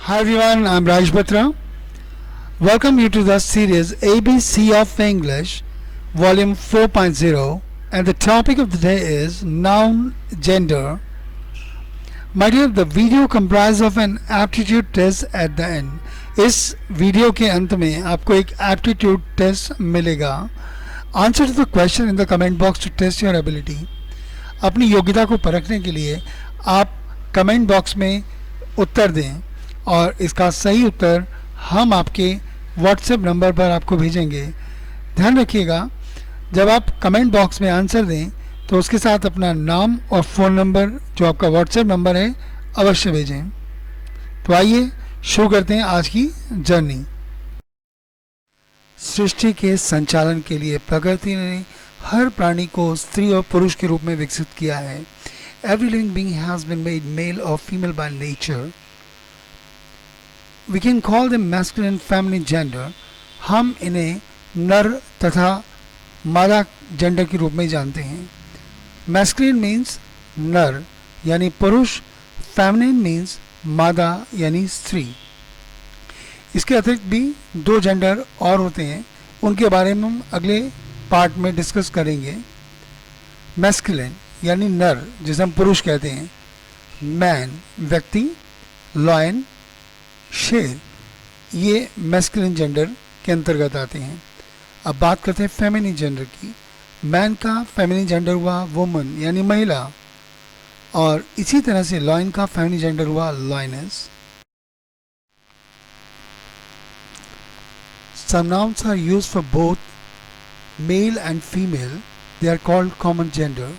Hi everyone, I'm Raj Batra. Welcome you to the series ABC of English, Volume 4.0, and the topic of the day is noun gender. My dear, the video comprises of an aptitude test at the end. इस video के अंत में आपको एक aptitude test मिलेगा. Answer to the question in the comment box to test your ability. अपनी योग्यता को परखने के लिए आप कमेंट बॉक्स में उत्तर दें और इसका सही उत्तर हम आपके व्हाट्सएप नंबर पर आपको भेजेंगे. ध्यान रखिएगा, जब आप कमेंट बॉक्स में आंसर दें तो उसके साथ अपना नाम और फ़ोन नंबर जो आपका व्हाट्सएप नंबर है अवश्य भेजें. तो आइए शुरू करते हैं आज की जर्नी. सृष्टि के संचालन के लिए प्रकृति ने हर प्राणी को स्त्री और पुरुष के रूप में विकसित किया है. Every living being has been made male or female by nature. We can call them masculine and feminine gender. हम इन्हें नर तथा मादा जेंडर के रूप में जानते हैं. मैस्कुलिन मीन्स नर यानी पुरुष, फेमिनिन मीन्स मादा यानी स्त्री. इसके अतिरिक्त भी दो जेंडर और होते हैं, उनके बारे में हम अगले पार्ट में डिस्कस करेंगे. मैस्कुलिन यानी नर, जिसे हम पुरुष कहते हैं. मैन व्यक्ति, लॉयन शेर, ये मैस्कुलिन जेंडर के अंतर्गत आते हैं. अब बात करते हैं फेमिनिन जेंडर की. मैन का फेमिनिन जेंडर हुआ वुमन यानी महिला, और इसी तरह से लॉयन का फेमिनिन जेंडर हुआ lioness. Some nouns are used for both male and female. They are called common gender.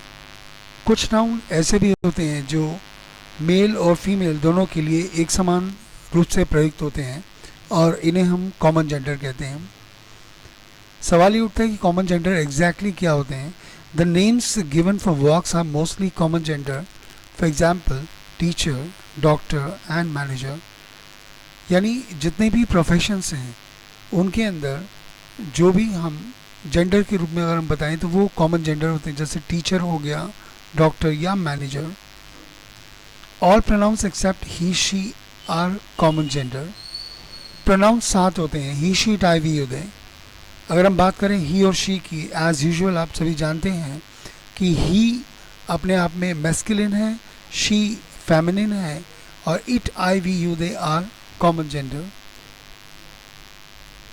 कुछ नाउन ऐसे भी होते हैं जो मेल और फीमेल दोनों के लिए एक समान रूप से प्रयुक्त होते हैं और इन्हें हम कॉमन जेंडर कहते हैं. सवाल ये उठता है कि कॉमन जेंडर एग्जैक्टली क्या होते हैं. The names given for works are mostly common gender. For example teacher, doctor and manager. यानी जितने भी प्रोफेशंस हैं उनके अंदर जो भी हम जेंडर के रूप में अगर हम बताएं तो वो कॉमन जेंडर होते हैं. जैसे टीचर हो गया, डॉक्टर या manager. All pronouns except he she are common gender. Pronouns 7 होते हैं: he, she, it, I, we, you they. अगर हम बात करें ही और शी की, एज यूजुअल आप सभी जानते हैं कि ही अपने आप में मैस्कुलिन है, शी फेमिनिन है, और it, I, we, you, they are common gender.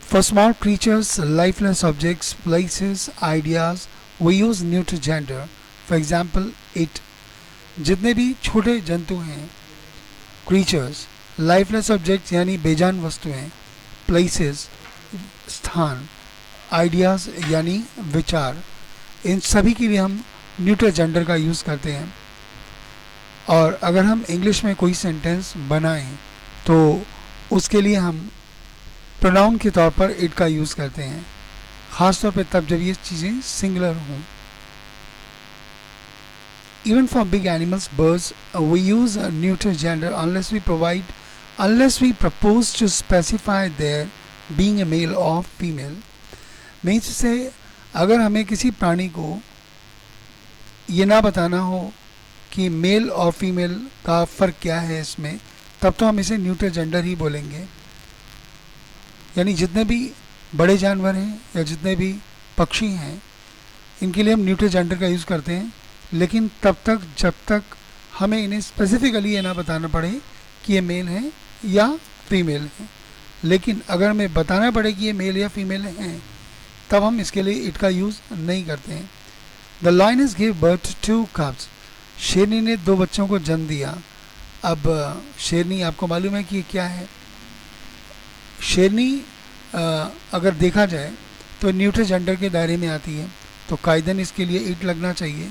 For small creatures, lifeless objects, places, ideas, we use neuter gender. For example, it. जितने भी छोटे जंतु हैं, creatures, lifeless objects यानी बेजान वस्तुएं, places स्थान, ideas यानी विचार, इन सभी के लिए हम न्यूटर जेंडर का यूज़ करते हैं. और अगर हम इंग्लिश में कोई सेंटेंस बनाएं तो उसके लिए हम प्रोनाउन के तौर पर इट का यूज़ करते हैं, ख़ासतौर पर तब जब ये चीज़ें सिंगुलर हों. Even for big animals, birds, we use neuter gender unless we propose to specify their being a male or female. Means से अगर हमें किसी प्राणी को ये ना बताना हो कि मेल और फीमेल का फ़र्क क्या है इसमें, तब तो हम इसे न्यूटर जेंडर ही बोलेंगे. यानी जितने भी बड़े जानवर हैं या जितने भी पक्षी हैं, इनके लिए हम न्यूटर जेंडर का यूज़ करते हैं, लेकिन तब तक जब तक हमें इन्हें स्पेसिफिकली ये ना बताना पड़े कि ये मेल हैं या फीमेल हैं. लेकिन अगर हमें बताना पड़े कि ये मेल या फीमेल हैं, तब हम इसके लिए इट का यूज़ नहीं करते हैं. The lioness give birth to cubs. शेरनी ने 2 बच्चों को जन्म दिया. अब शेरनी, आपको मालूम है कि ये क्या है. शेरनी अगर देखा जाए तो न्यूटर जेंडर के दायरे में आती है, तो कायदन इसके लिए इट लगना चाहिए,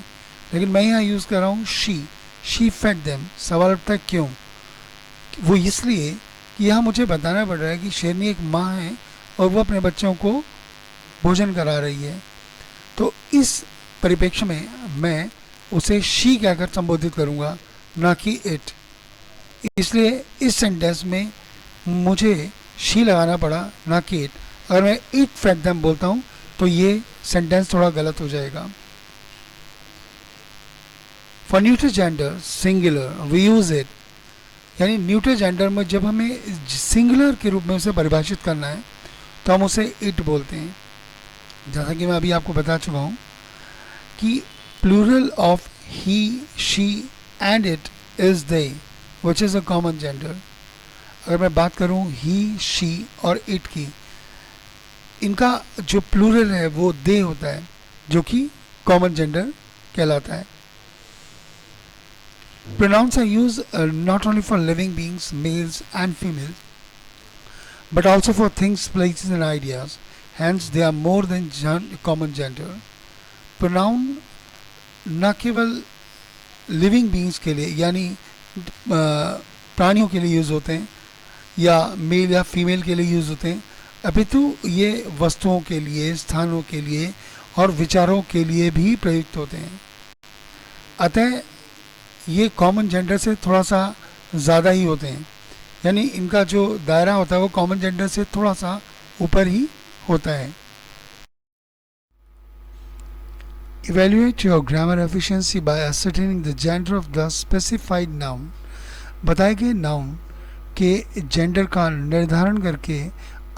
लेकिन मैं यहाँ यूज़ कर रहा हूँ शी फेड देम. सवाल उठता है क्यों? वो इसलिए कि यहाँ मुझे बताना पड़ रहा है कि शेरनी एक माँ है और वो अपने बच्चों को भोजन करा रही है. तो इस परिप्रेक्ष्य में मैं उसे शी कहकर संबोधित करूँगा, ना कि इट. इसलिए इस सेंटेंस में मुझे शी लगाना पड़ा, ना कि इट. अगर मैं इट फेड देम बोलता हूँ तो ये सेंटेंस थोड़ा गलत हो जाएगा. For neuter gender singular we use it. यानी न्यूट्रल जेंडर में जब हमें सिंगुलर के रूप में उसे परिभाषित करना है तो हम उसे इट बोलते हैं। जैसा कि मैं अभी आपको बता चुका हूँ कि plural of he, she and it is they which is a common gender. अगर मैं बात करूँ ही, शी और इट की, इनका जो प्लूरल है वो दे होता है, जो कि कॉमन जेंडर कहलाता है। Pronouns are used not only for living beings, males and females, but also for things, places and ideas. Hence, they are more than common gender. Pronoun न केवल लिविंग बींग्स के लिए यानी प्राणियों के लिए यूज़ होते हैं या मेल या फीमेल के लिए यूज़ होते हैं, अपितु ये वस्तुओं के लिए, स्थानों के लिए और विचारों के लिए भी प्रयुक्त होते हैं। अतः ये कॉमन जेंडर से थोड़ा सा ज़्यादा ही होते हैं, यानी इनका जो दायरा होता है वो कॉमन जेंडर से थोड़ा सा ऊपर ही होता है। Evaluate your grammar efficiency by ascertaining the gender of the specified noun. बताए गए नाउन के जेंडर का निर्धारण करके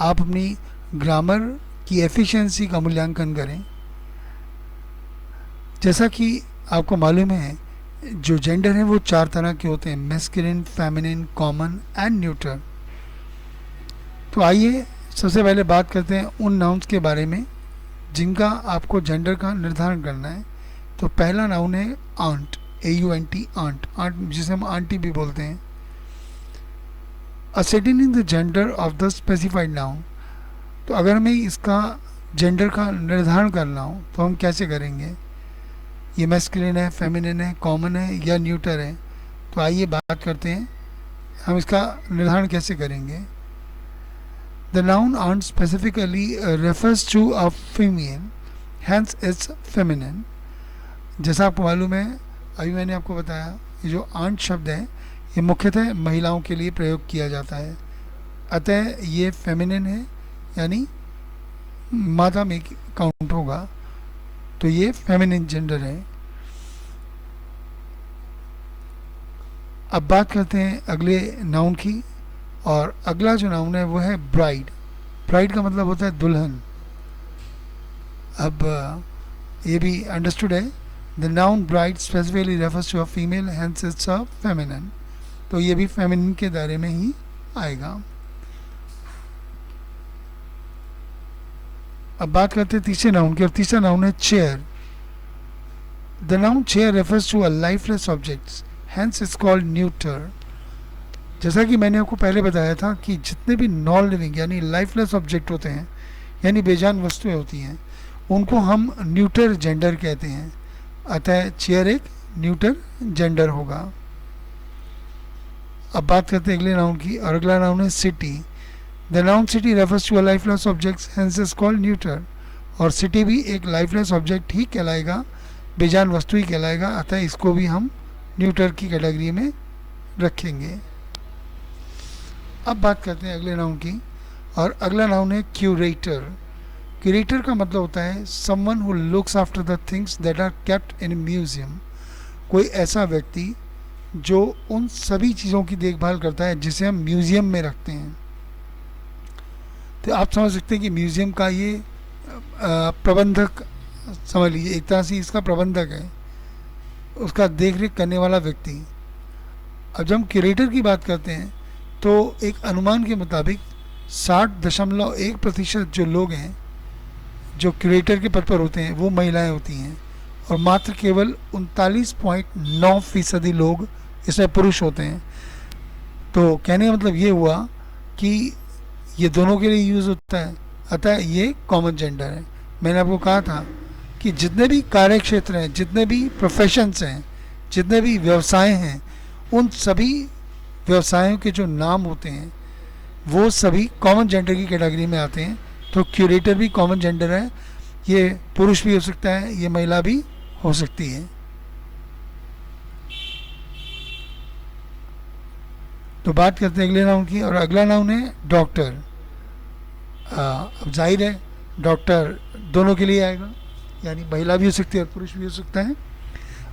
आप अपनी ग्रामर की एफिशिएंसी का मूल्यांकन करें। जैसा कि आपको मालूम है, जो जेंडर हैं वो 4 तरह के होते हैं: masculine, feminine, common and neutral. तो आइए सबसे पहले बात करते हैं उन नाउन्स के बारे में जिनका आपको जेंडर का निर्धारण करना है। तो पहला नाउन है आंट, AUNT, आंट, आंट जिसे हम आंटी भी बोलते हैं। ascertaining the gender of the specified noun, तो अगर हमें इसका जेंडर का निर्धारण करना हो तो हम कैसे करेंगे? ये मैस्कुलिन है, फेमिनिन है, कॉमन है या न्यूट्रल है? तो आइए बात करते हैं हम इसका निर्धारण कैसे करेंगे। The noun aunt specifically refers to a female, hence it's feminine. जैसा आपको मालूम है, अभी मैंने आपको बताया, ये जो आंट शब्द है ये मुख्यतः महिलाओं के लिए प्रयोग किया जाता है, अतः ये फेमिनिन है, यानी मादा में काउंट होगा, तो ये फेमिनिन जेंडर है। अब बात करते हैं अगले नाउन की, और अगला जो नाउन है वो है ब्राइड। ब्राइड का मतलब होता है दुल्हन। अब ये भी अंडरस्टूड है, the noun bride specifically refers to a female, hence it's a feminine. तो ये भी फेमिनिन के दायरे में ही आएगा। अब बात करते हैं तीसरे नाउन की, और तीसरा नाउन है chair. The noun chair refers to a lifeless objects, hence it's called neuter. जैसा कि मैंने आपको पहले बताया था कि जितने भी नॉन लिविंग यानी लाइफलेस ऑब्जेक्ट होते हैं, यानी बेजान वस्तुएं होती हैं, उनको हम न्यूटर जेंडर कहते हैं। अतः चेयर एक न्यूटर जेंडर होगा। अब बात करते हैं अगले नाउन की, और अगला नाउन है city. The noun city refers to a lifeless object, hence is called neuter. और सिटी भी एक लाइफलेस ऑब्जेक्ट ही कहलाएगा, बेजान वस्तु ही कहलाएगा, अतः इसको भी हम न्यूटर की कैटेगरी में रखेंगे। अब बात करते हैं अगले नाउन की, और अगला नाउन है क्यूरेटर। क्यूरेटर का मतलब होता है someone who looks after the things that are kept in museum. कोई ऐसा व्यक्ति जो उन सभी चीज़ों की देखभाल करता है जिसे हम म्यूजियम में रखते हैं। तो आप समझ सकते हैं कि म्यूजियम का ये प्रबंधक समझ लीजिए, एक तरह से इसका प्रबंधक है, उसका देख रेख करने वाला व्यक्ति। अब जब हम क्यूरेटर की बात करते हैं तो एक अनुमान के मुताबिक 60.1% जो लोग हैं जो क्यूरेटर के पद पर होते हैं वो महिलाएं होती हैं, और मात्र केवल 39.9% लोग इसमें पुरुष होते हैं। तो कहने का मतलब ये हुआ कि ये दोनों के लिए यूज़ होता है, अतः ये कॉमन जेंडर है। मैंने आपको कहा था कि जितने भी कार्य क्षेत्र हैं, जितने भी प्रोफेशंस हैं, जितने भी व्यवसाय हैं, उन सभी व्यवसायों के जो नाम होते हैं वो सभी कॉमन जेंडर की कैटेगरी में आते हैं। तो क्यूरेटर भी कॉमन जेंडर है, ये पुरुष भी हो सकता है, ये महिला भी हो सकती है। तो बात करते हैं अगले नाउन की, और अगला नाउन है डॉक्टर। अब जाहिर है डॉक्टर दोनों के लिए आएगा, यानी महिला भी हो सकती है और पुरुष भी हो सकता है,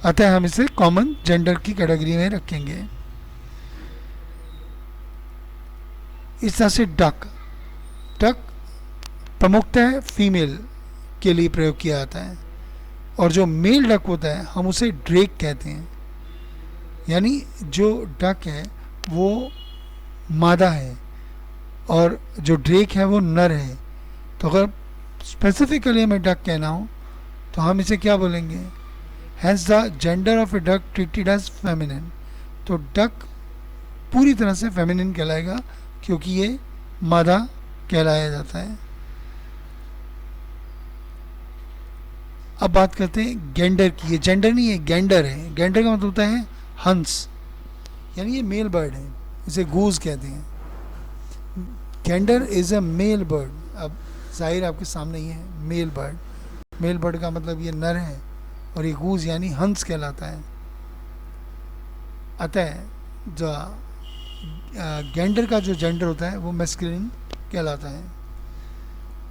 अतः हम इसे कॉमन जेंडर की कैटेगरी में रखेंगे। इस तरह से डक, डक प्रमुखतः फीमेल के लिए प्रयोग किया जाता है, और जो मेल डक होता है हम उसे ड्रेक कहते हैं। यानी जो डक है वो मादा है और जो ड्रेक है वो नर है। तो अगर स्पेसिफिकली हमें डक कहना हो तो हम इसे क्या बोलेंगे, has the gender of a duck treated as feminine. तो डक पूरी तरह से फेमिनिन कहलाएगा क्योंकि ये मादा कहलाया जाता है। अब बात करते हैं गेंडर की। ये जेंडर नहीं है, गेंडर है। गेंडर का मतलब होता है हंस, यानी ये मेल बर्ड है, इसे गूज कहते हैं। Gander is a male bird. अब जाहिर आपके सामने ही है मेल बर्ड। मेल बर्ड का मतलब ये नर है और ये गूज यानी हंस कहलाता है। अतः जो गेंडर का जो जेंडर होता है वो मैस्कुलिन कहलाता है,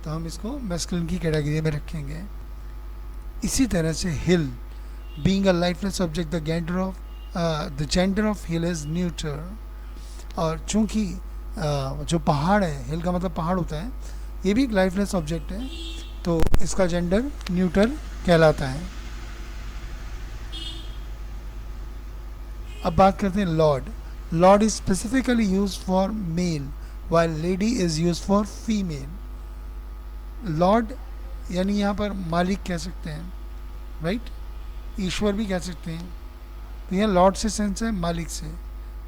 तो हम इसको मैस्कुलिन की कैटेगरी में रखेंगे। इसी तरह से hill, being a lifeless object, the gender of hill is neuter. और चूंकि जो पहाड़ है, हिल का मतलब पहाड़ होता है, ये भी एक लाइफलेस ऑब्जेक्ट है, तो इसका जेंडर न्यूटर कहलाता है। अब बात करते हैं Lord. Lord is specifically use for male while lady is use for female. Lord यानी यहाँ पर मालिक कह सकते हैं, राइट, ईश्वर भी कह सकते हैं। तो यहाँ लॉर्ड से सेंस है मालिक से,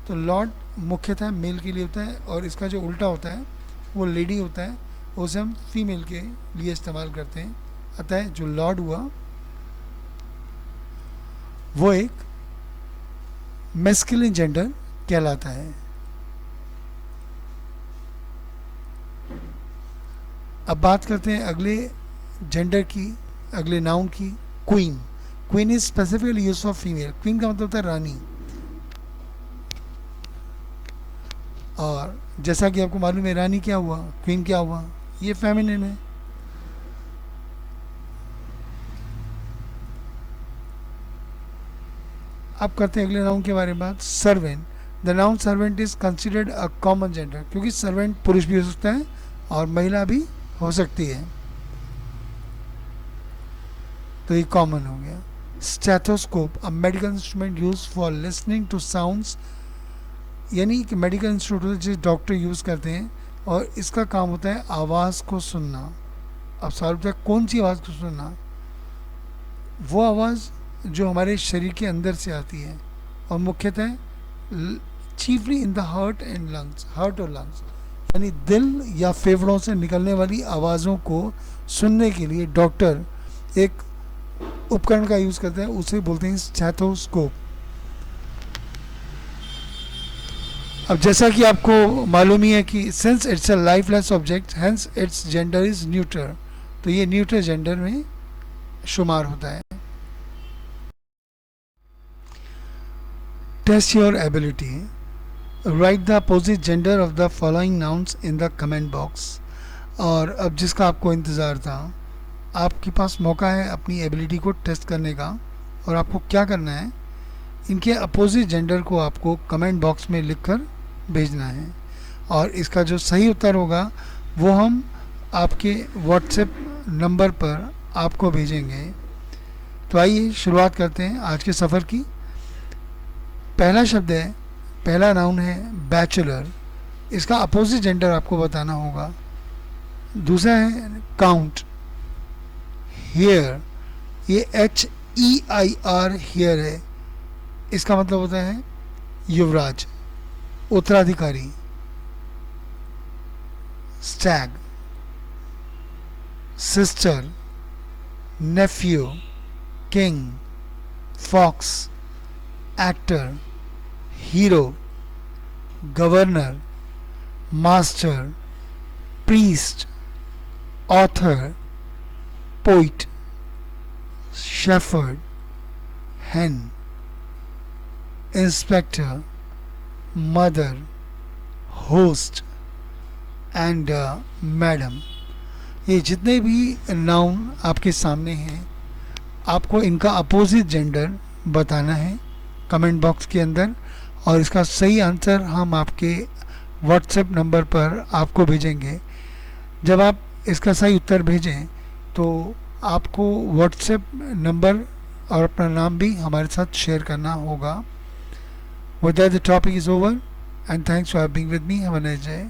तो लॉर्ड मुख्यतः मेल के लिए होता है और इसका जो उल्टा होता है वो लेडी होता है, उसे हम फीमेल के लिए इस्तेमाल करते हैं। अतः जो लॉर्ड हुआ वो एक मैस्कुलिन जेंडर कहलाता है। अब बात करते हैं अगले जेंडर की, अगले नाउन की, queen. Queen is specifically use for female. Queen का मतलब होता है रानी, और जैसा कि आपको मालूम है रानी क्या हुआ, क्वीन क्या हुआ, ये फेमिनिन है। अब करते हैं अगले नाउन के बारे में बात, servant. The noun servant is considered a common gender, क्योंकि सर्वेंट पुरुष भी हो सकता है और महिला भी हो सकती है, तो ये कॉमन हो गया। Stethoscope, a medical instrument use for listening to sounds, यानी कि मेडिकल इंस्ट्रूमेंट जिसे डॉक्टर यूज़ करते हैं और इसका काम होता है आवाज़ को सुनना। अब सवाल होता है कौन सी आवाज़ को सुनना, वो आवाज़ जो हमारे शरीर के अंदर से आती है और मुख्यतः chiefly in the heart and lungs, heart और लंग्स, यानी दिल या फेफड़ों से निकलने वाली आवाज़ों को सुनने के लिए डॉक्टर एक उपकरण का यूज़ करते हैं, उसे बोलते हैं स्टेथोस्कोप। अब जैसा कि आपको मालूम ही है कि since it's a lifeless object hence its gender is neuter, तो ये न्यूटर जेंडर में शुमार होता है। Test your ability, write the opposite gender of the following nouns in the comment box. और अब जिसका आपको इंतज़ार था, आपके पास मौका है अपनी एबिलिटी को टेस्ट करने का, और आपको क्या करना है, इनके अपोजिट जेंडर को आपको कमेंट बॉक्स में लिखकर भेजना है, और इसका जो सही उत्तर होगा वो हम आपके व्हाट्सएप नंबर पर आपको भेजेंगे। तो आइए शुरुआत करते हैं आज के सफ़र की। पहला शब्द है, पहला नाउन है बैचलर, इसका अपोजिट जेंडर आपको बताना होगा। दूसरा है काउंट, हेयर, ये HEIR हेयर है, इसका मतलब होता है युवराज, उत्तराधिकारी। Stag, sister, nephew, king, fox, actor, hero, governor, master, priest, author, poet, shepherd, hen, inspector, mother, host and madam. ये जितने भी नाउन आपके सामने हैं, आपको इनका अपोजिट जेंडर बताना है कमेंट बॉक्स के अंदर, और इसका सही आंसर हम आपके व्हाट्सएप नंबर पर आपको भेजेंगे। जब आप इसका सही उत्तर भेजें तो आपको व्हाट्सएप नंबर और अपना नाम भी हमारे साथ शेयर करना होगा। With that, the topic is over, and thanks for being with me. Have a nice day.